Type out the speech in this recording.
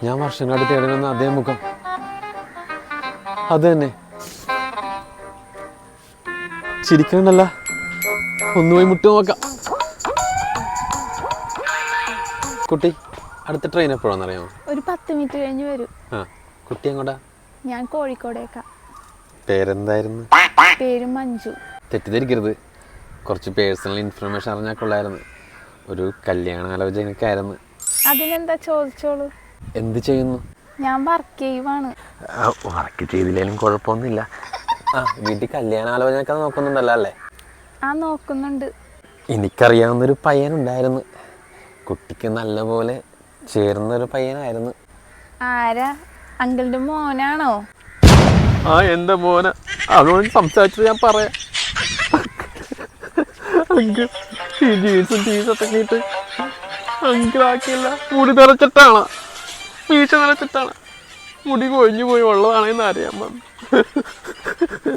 ഞാൻ വർഷങ്ങളായിട്ട് തേടുന്ന അതേ മുഖം. അത് തന്നെ. ചിരിക്കണ്ടല്ല, ഒന്നുപോയി മുട്ടി നോക്കാം. കുട്ടി, അടുത്ത ട്രെയിൻ എപ്പോഴാണെന്നറിയാമോ? ഒരു 10 മിനിറ്റ് കഴിഞ്ഞ് വരും. ആ, കുട്ടി എങ്ങോട്ടാ? ഞാൻ കോഴിക്കോടേക്കാ. പേരെന്തായിരുന്നു? പേര് മഞ്ജു. തെറ്റിദ്ധരിക്കരുത്, കുറച്ച് പേഴ്സണൽ ഇൻഫർമേഷൻ അറിഞ്ഞാൽ കൊള്ളായിരുന്നു. ഒരു കല്യാണാലോചനക്കായിരുന്നു. അതിനെന്താ, ചോദിച്ചോളൂ. എന്ത് ചെയ്യുന്നു? ഞാൻ വർക്ക് ചെയ്യുവാണ്. വർക്ക് ചെയ്തില്ലേലും കുഴപ്പമൊന്നുമില്ല. ആ, വീട്ടിൽ കല്യാണാലോചനയൊക്കെ നോക്കുന്നുണ്ടല്ലോ അല്ലേ? ആ, നോക്കുന്നുണ്ട്. എനിക്കറിയാവുന്നൊരു പയ്യനുണ്ടായിരുന്നു. കുട്ടിക്ക് നല്ലപോലെ ചേർന്നൊരു പയ്യനായിരുന്നു. ആരാ? അങ്കിളിന്റെ മോനാണോ? ആ, എൻ്റെ മോന. അതുകൊണ്ട് സംസാരിച്ചത് ഞാൻ പറയാം. അങ്കിൾ ഈ ജീൻസും ടീഷർട്ടൊക്കെ ഇട്ട് അങ്കിളാക്കിയില്ല. മുടി നിറച്ചിട്ടാണ്, മീശ നിറച്ചിട്ടാണ്. മുടി കൊഴിഞ്ഞു പോയി ഉള്ളതാണെന്ന് അറിയാൻ വന്നു.